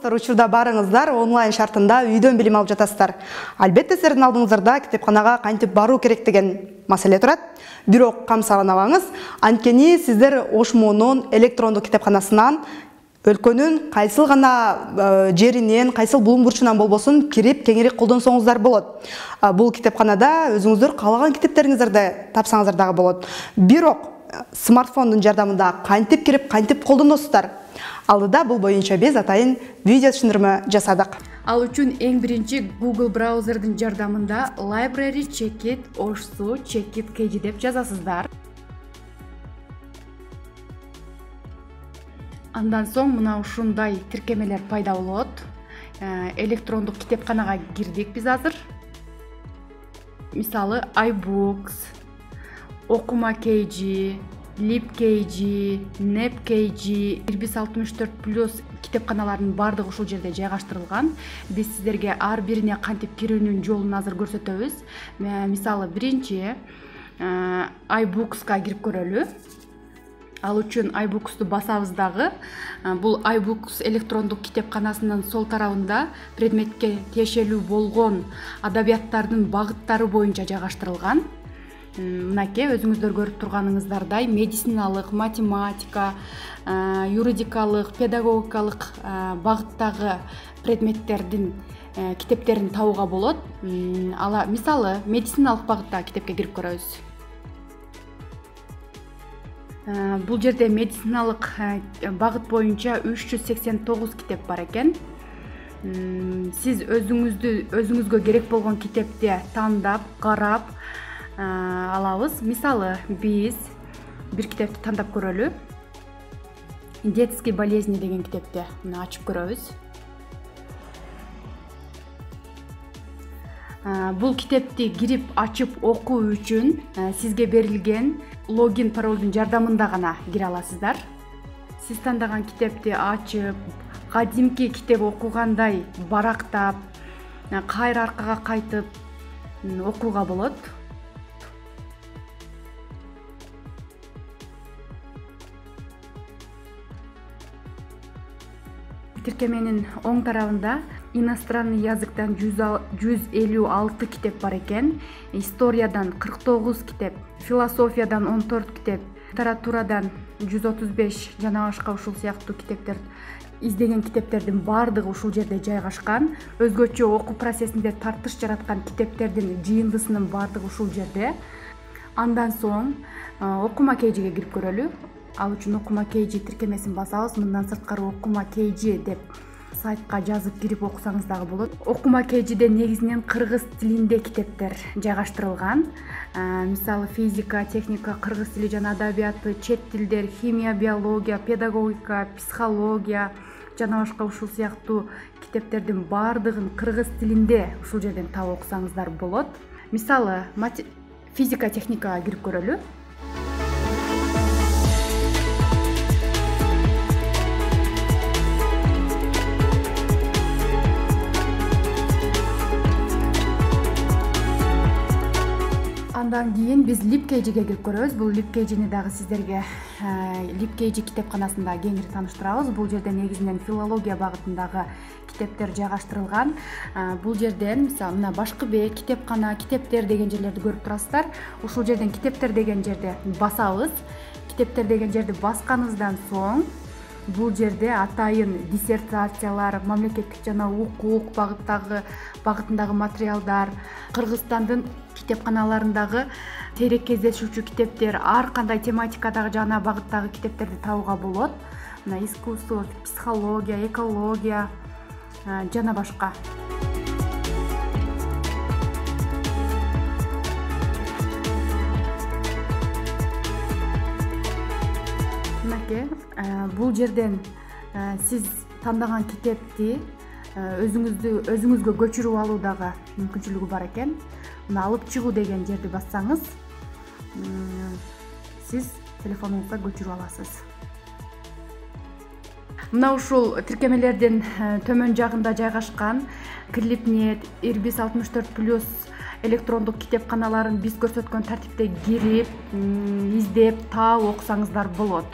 азыр учурда барыңыздар онлайн шартында үйдөн билим алып жатасыздар. Албетте силердин алдыңыздарда китепканага кантип баруу керек деген маселе турат. Бирок камсаланабаңыз, анткени сиздер Ошмонун электрондук китепканасынан өлкөнүн кайсыл гана жеринен, кайсыл булуң бурчунан болбосун кирип кеңири колдонсоңуздар болот. Бул китепканада өзүңүздөр каалаган китептериңиздерди тапсаңыздар дагы болот. Бирок смартфондун жардамында кантип кирип, кантип колдоносуздар? Алдыда бул боюнча биз атайын видео түшүндүрмө жасадык. Ал үчүн эң биринчи Google браузердин жардамында Library Checkit Oshsu Checkit KG деп жазасыздар. Андан соң мына ушундай тиркемелер пайда болот. Электрондук китепканага кирдик биз азыр. Мисалы iBooks, Okuma KG, LibKG, NapKG, 164+ китепканалардын бардыгы ушул жерде жайгаштырылган. Биз сиздерге ар бирине кантип кирүүнүн жолун азыр көрсөтөбүз. Мисалы биринчи iBooks'ка кирип көрөлү. Ал үчүн iBooks'ту басабыз дагы. Бул iBooks электрондук китепканасынын сол тарабында предметке тиешелүү болгон адабияттардын багыттары боюнча жайгаштырылган. Мынакей өзүңүздөр көрүп турганыңыздардай медициналык, математика, юридикалык, педагогикалык багыттагы предметтердин китептерин табууга болот. Мисалы медициналык багытта китепке кирип көрөбүз. Бул жерде медициналык багыт боюнча 389 китеп бар экен. Сиз өзүңүзгө керек болгон китепти тандап, карап алабыз. Мисалы биз бир китепти тандап көрөлү. Детские болезни деген китепти мына ачып көрөбүз. Бул китепти кирип ачып окуу үчүн сизге берилген логин паролдун жардамында гана кире аласыздар. Сиз тандаган китепти ачып, кадимки китеп окугандай барактап, кайра аркага кайтып окууга болот. Тиркеменин оң тарабында иностранный языктан 156 китеп бар экен, историядан 49 китеп, философиядан 14 китеп, литературадан 135 жана башка ушул сыяктуу китептер, издеген китептердин бардыгы ушул жерде жайгашкан. Өзгөчө окуу процессинде тартыш жараткан китептердин жыйындысынын бардыгы ушул жерде. Андан соң Okuma KG'ге кирип көрөлү. Ал үчүн Okuma KG тиркемесин басабыз. Мындан сырткары Okuma KG деп сайтка жазып кирип окусаңыз дагы болот. Okuma KG'де негизинен кыргыз тилинде китептер жайгаштырылган. Мисалы физика, техника, кыргыз тили жана адабияты, чет тилдер, химия, биология, педагогика, психология жана башка ушул сыяктуу китептердин бардыгын кыргыз тилинде ушул жерден таап окусаңыздар болот. Мисалы физика, техникага кирип көрөлү. Андан кийин биз LibKG'ге кирип көрөбүз. Бул LibKG'ни дагы сиздерге LibKG китепканасында кеңири тааныштырабыз. Бул жерде негизинен филология багытындагы китептер жайгаштырылган. Бул жерден мисалы мына башкы бет, китепкана, китептер деген жерлерди көрүп турасыздар. Ушул жерден китептер деген жерде басабыз. Китептер деген жерди басканыбыздан соң бул жерде атайын диссертациялар, мамлекеттик жана укук багытындагы материалдар, Кыргызстандын китепканаларындагы терек кездешүүчү китептер, ар кандай тематикадагы жана багыттагы китептерди табууга болот. Мына искусство, психология, экология жана башка. Бул жерден сиз тандаган китепти өзүңүзгө көчүрүп алуудагы мүмкүнчүлүгү бар экен. Мына алып чыгуу деген жерди бассаңыз, сиз телефонуңузга көчүрүп аласыз. Мына ушул тиркемелердин төмөн жагында жайгашкан Clipnet, Irbis 64+ электрондук китепканаларын биз көрсөткөн тартипте кирип, издеп, таап окусаңыздар болот.